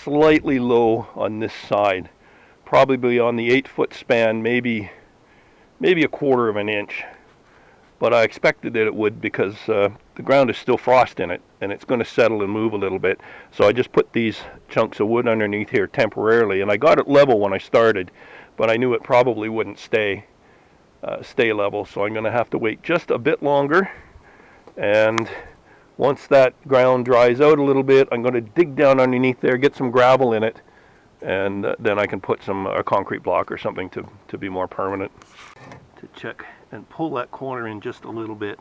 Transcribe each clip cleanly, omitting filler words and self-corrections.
Slightly low on this side, probably on the 8-foot span, maybe a quarter of an inch. But I expected that it would because the ground is still frost in it and it's going to settle and move a little bit. So I just put these chunks of wood underneath here temporarily, and I got it level when I started, but I knew it probably wouldn't stay level, so I'm going to have to wait just a bit longer. And once that ground dries out a little bit, I'm going to dig down underneath there, get some gravel in it, and then I can put some a concrete block or something to be more permanent. To check and pull that corner in just a little bit,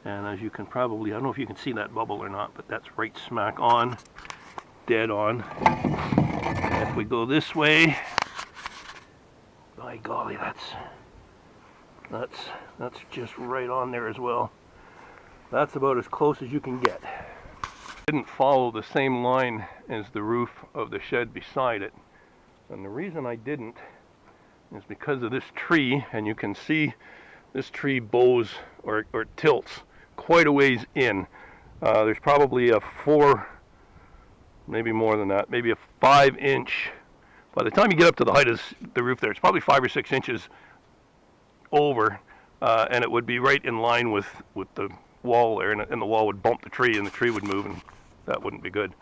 and as you can probably, I don't know if you can see that bubble or not, but that's right smack on, dead on. And if we go this way, by golly, that's just right on there as well. That's about as close as you can get. I didn't follow the same line as the roof of the shed beside it, and the reason I didn't is because of this tree, and you can see this tree bows or tilts quite a ways in. There's probably a 4, maybe more than that, maybe a 5-inch. By the time you get up to the height of the roof there, it's probably 5 or 6 inches over, and it would be right in line with the wall there, and the wall would bump the tree, and the tree would move, and that wouldn't be good.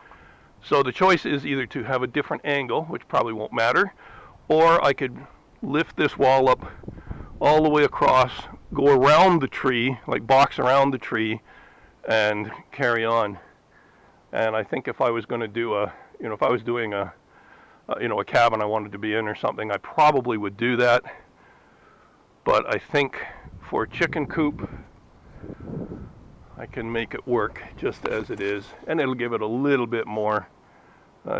So the choice is either to have a different angle, which probably won't matter, or I could lift this wall up all the way across, go around the tree, like box around the tree, and carry on. And I think if I was going to do if I was doing a cabin I wanted to be in or something, I probably would do that. But I think for a chicken coop, I can make it work just as it is, and it'll give it a little bit more.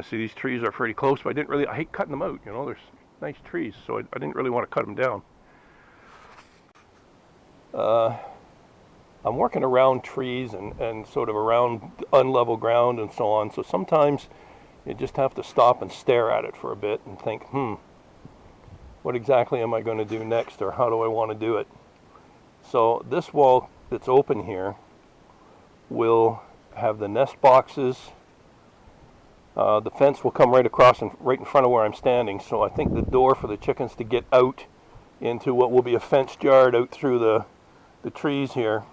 See, these trees are pretty close, but I hate cutting them out. There's nice trees, so I didn't really want to cut them down. I'm working around trees and sort of around unlevel ground and so on, so sometimes you just have to stop and stare at it for a bit and think, what exactly am I going to do next, or how do I want to do it? So this wall that's open here will have the nest boxes. The fence will come right across and right in front of where I'm standing, so I think the door for the chickens to get out into what will be a fenced yard out through the trees here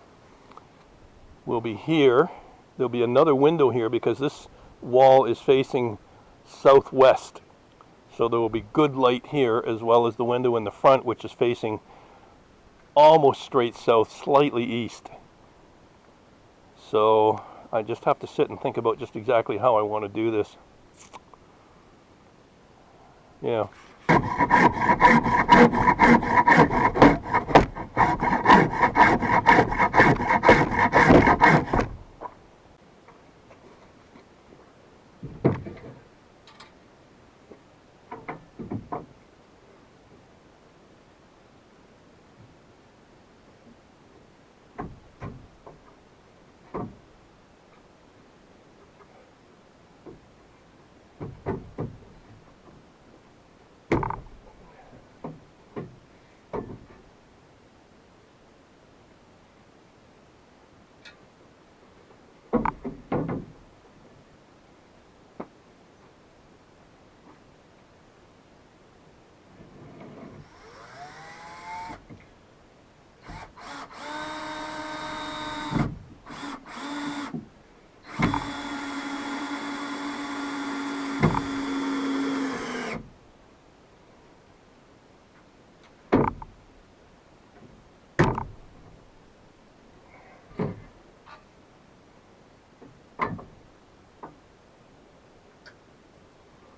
will be here. There'll be another window here because this wall is facing southwest. So there will be good light here, as well as the window in the front, which is facing almost straight south, slightly east. So I just have to sit and think about just exactly how I want to do this. Yeah.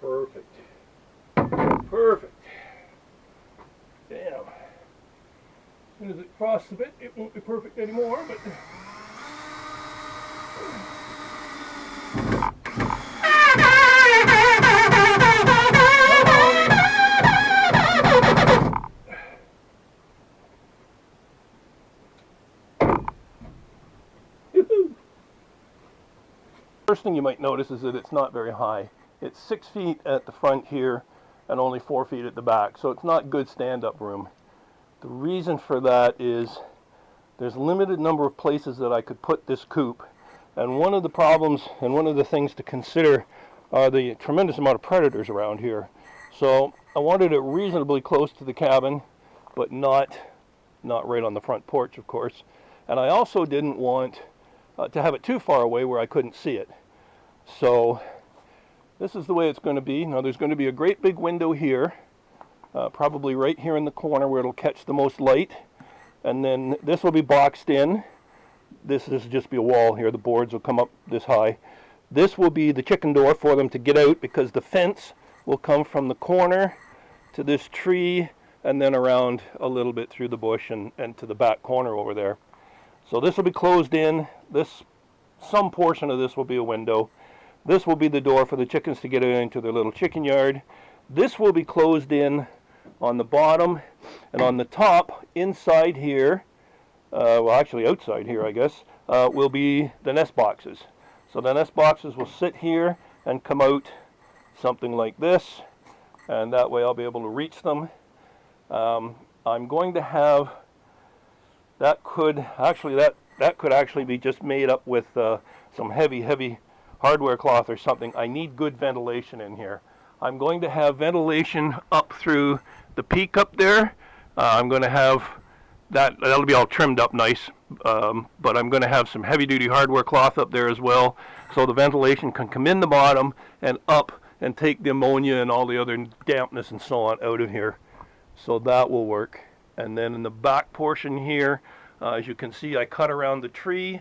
Perfect. Perfect. Damn. As soon as it crosses a bit, it won't be perfect anymore, but... First thing you might notice is that it's not very high. It's 6 feet at the front here and only 4 feet at the back, so it's not good stand-up room. The reason for that is there's a limited number of places that I could put this coop, and one of the problems and one of the things to consider are the tremendous amount of predators around here. So I wanted it reasonably close to the cabin, but not right on the front porch, of course. And I also didn't want to have it too far away where I couldn't see it. So this is the way it's going to be. Now there's going to be a great big window here, probably right here in the corner where it'll catch the most light. And then this will be boxed in. This will just be a wall here. The boards will come up this high. This will be the chicken door for them to get out, because the fence will come from the corner to this tree and then around a little bit through the bush and to the back corner over there. So this will be closed in. Some portion of this will be a window. This will be the door for the chickens to get into their little chicken yard. This will be closed in on the bottom, and on the top, inside here, well actually outside here I guess, will be the nest boxes. So the nest boxes will sit here and come out something like this, and that way I'll be able to reach them. I'm going to have, that could actually be just made up with some heavy hardware cloth or something. I need good ventilation in here. I'm going to have ventilation up through the peak up there. I'm going to have that'll be all trimmed up nice, but I'm going to have some heavy-duty hardware cloth up there as well, so the ventilation can come in the bottom and up and take the ammonia and all the other dampness and so on out of here. So that will work. And then in the back portion here, as you can see, I cut around the tree,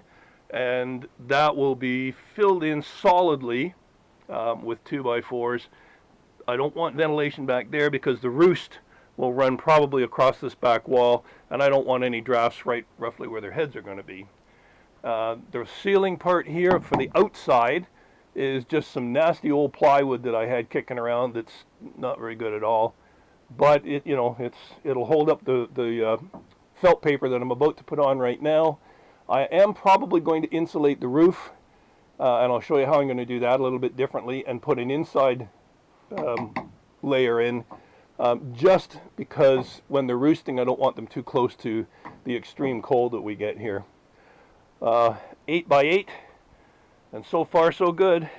and that will be filled in solidly with 2x4s. I don't want ventilation back there because the roost will run probably across this back wall, and I don't want any drafts right roughly where their heads are going to be. The ceiling part here for the outside is just some nasty old plywood that I had kicking around that's not very good at all. But it'll hold up the felt paper that I'm about to put on right now. I am probably going to insulate the roof, and I'll show you how I'm going to do that a little bit differently, and put an inside layer in, just because when they're roosting I don't want them too close to the extreme cold that we get here. 8 by 8, and so far so good.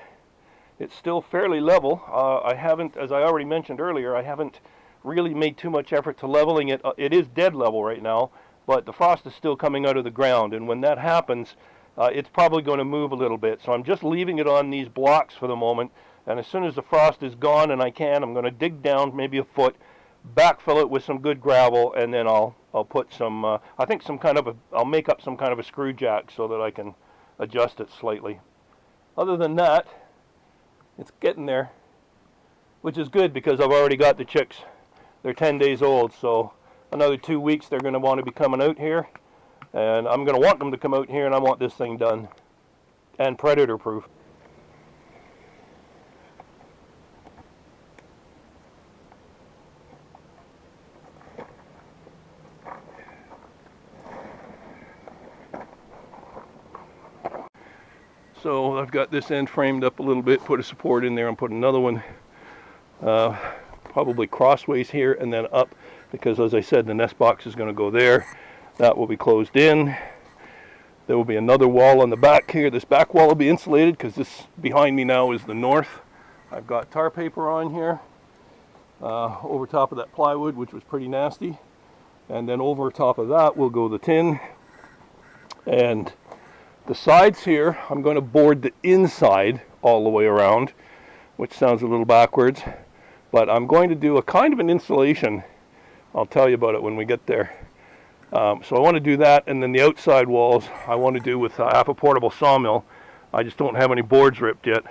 It's still fairly level. I haven't, as I already mentioned earlier, I haven't really made too much effort to leveling it. It is dead level right now, but the frost is still coming out of the ground, and when that happens, it's probably going to move a little bit. So I'm just leaving it on these blocks for the moment, And as soon as the frost is gone and I can, I'm going to dig down maybe a foot, backfill it with some good gravel, and then I'll put some, I think I'll make up some kind of a screw jack so that I can adjust it slightly. Other than that, it's getting there, which is good because I've already got the chicks. They're 10 days old, so another 2 weeks they're going to want to be coming out here, and I'm going to want them to come out here, and I want this thing done and predator proof. So I've got this end framed up a little bit, put a support in there, and put another one probably crossways here and then up, because as I said, the nest box is going to go there. That will be closed in. There will be another wall on the back here. This back wall will be insulated because this behind me now is the north. I've got tar paper on here over top of that plywood, which was pretty nasty. And then over top of that will go the tin. And the sides here, I'm going to board the inside all the way around, which sounds a little backwards, but I'm going to do a kind of an insulation. I'll tell you about it when we get there. So I want to do that, and then the outside walls I want to do with half a portable sawmill. I just don't have any boards ripped yet.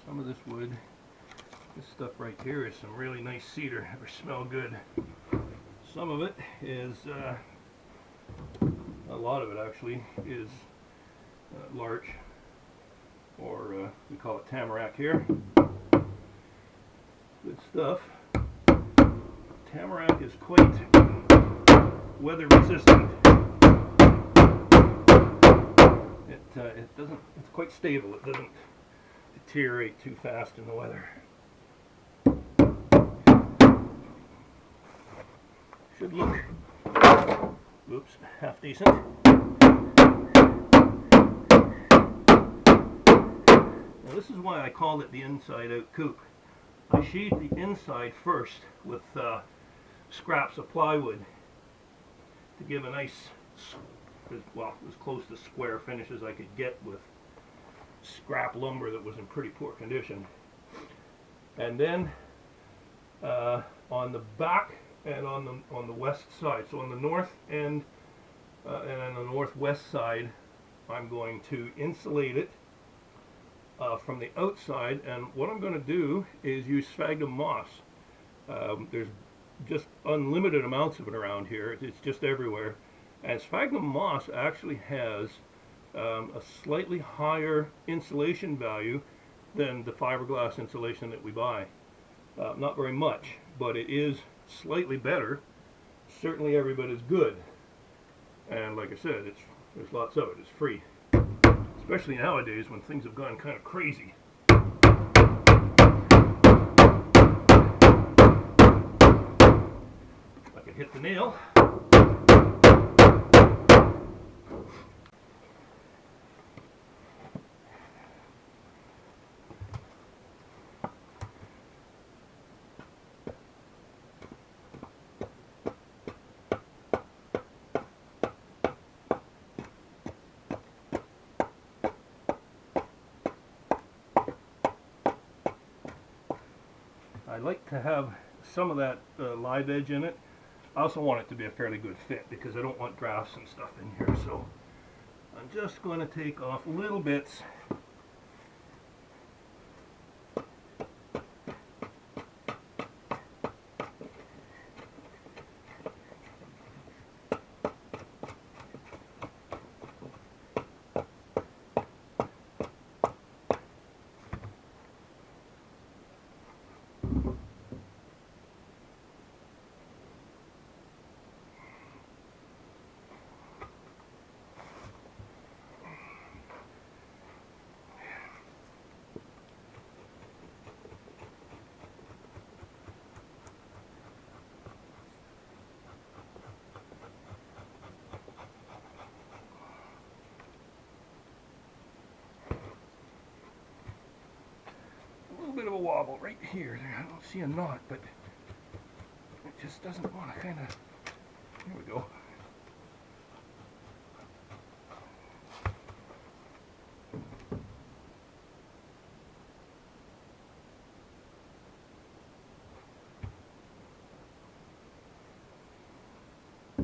Some of this wood, this stuff right here is some really nice cedar. It smell good. Some of it is, a lot of it actually is larch. or we call it tamarack here. Good stuff. Tamarack is quite weather resistant. It doesn't. It's quite stable. It doesn't deteriorate too fast in the weather. Should look, oops, half decent. Now this is why I called it the inside out coop. I sheathed the inside first with scraps of plywood to give a nice, well, as close to square finish as I could get with scrap lumber that was in pretty poor condition. And then on the back and on the west side, so on the north end and on the northwest side, I'm going to insulate it from the outside, and what I'm going to do is use sphagnum moss. There's just unlimited amounts of it around here. It's just everywhere. And sphagnum moss actually has a slightly higher insulation value than the fiberglass insulation that we buy. Not very much, but it is slightly better. Certainly every bit as good. And like I said, there's lots of it. It's free. Especially nowadays when things have gone kind of crazy. I can hit the nail. I like to have some of that live edge in it. I also want it to be a fairly good fit because I don't want drafts and stuff in here, so I'm just going to take off little bits. Bit of a wobble right here. I don't see a knot, but it just doesn't want to kind of. Here we go. A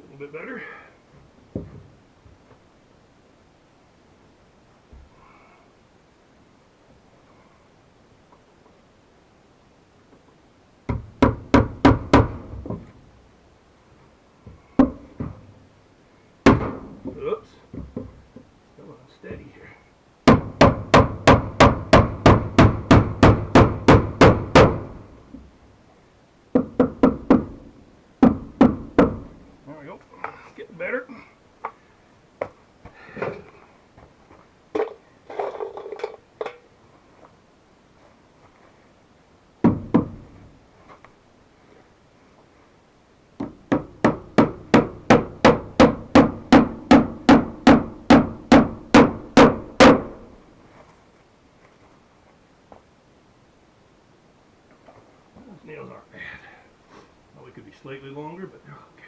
little bit better. Oops, still unsteady here. There we go, getting better. Nails aren't bad. Well, they could be slightly longer, but they're okay.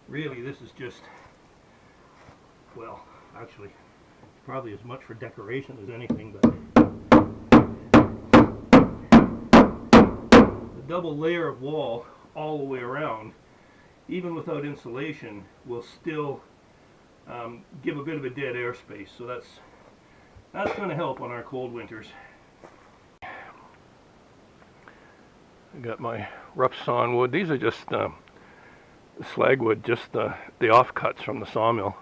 Really, this is just, well, actually, probably as much for decoration as anything, but the double layer of wall all the way around, even without insulation, will still give a bit of a dead air space, so that's going to help on our cold winters. I got my rough sawn wood. These are just slag wood, just the offcuts from the sawmill.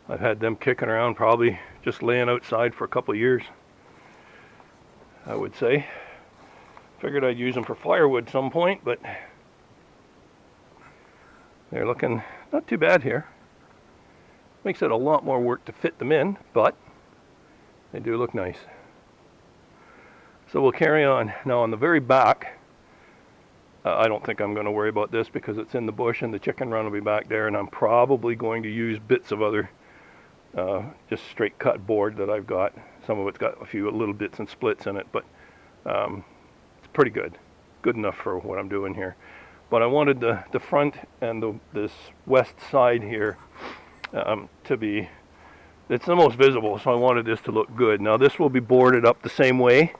I've had them kicking around, probably just laying outside for a couple of years, I would say. Figured I'd use them for firewood some point, but they're looking not too bad here. Makes it a lot more work to fit them in, but they do look nice. So we'll carry on. Now on the very back, I don't think I'm going to worry about this because it's in the bush and the chicken run will be back there, and I'm probably going to use bits of other just straight cut board that I've got. Some of it's got a few little bits and splits in it, but it's pretty good. Good enough for what I'm doing here. But I wanted the front and this west side here to be, it's the most visible, so I wanted this to look good. Now this will be boarded up the same way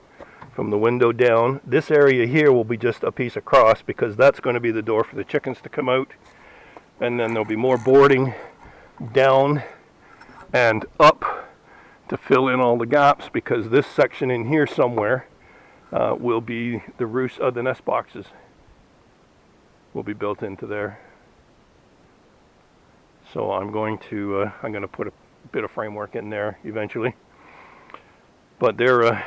from the window down. This area here will be just a piece across because that's going to be the door for the chickens to come out. And then there'll be more boarding down and up to fill in all the gaps, because this section in here somewhere will be the roost of the nest boxes. Will be built into there. So I'm going to put a bit of framework in there eventually. But they're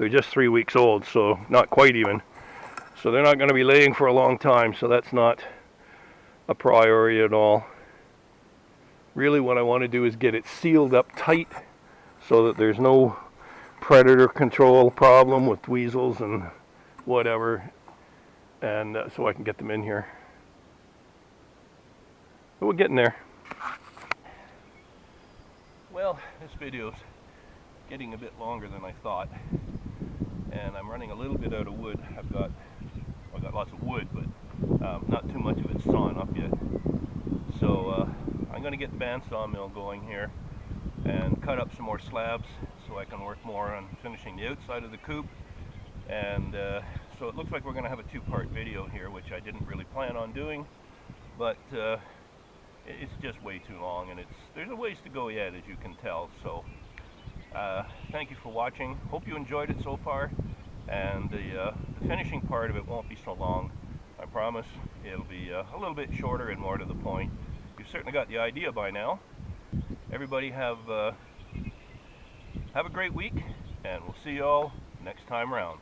just 3 weeks old, so not quite even. So they're not going to be laying for a long time, so that's not a priority at all. Really what I want to do is get it sealed up tight so that there's no predator control problem with weasels and whatever, and so I can get them in here. But we're getting there. Well, this video's getting a bit longer than I thought, and I'm running a little bit out of wood. I've got lots of wood, but not too much of it sawn up yet. So I'm going to get the band sawmill going here and cut up some more slabs so I can work more on finishing the outside of the coop. And so it looks like we're going to have a two-part video here, which I didn't really plan on doing, but it's just way too long, and there's a ways to go yet, as you can tell. So thank you for watching. Hope you enjoyed it so far, and the finishing part of it won't be so long. I promise it'll be a little bit shorter and more to the point. You've certainly got the idea by now. Everybody have a great week, and we'll see you all next time round.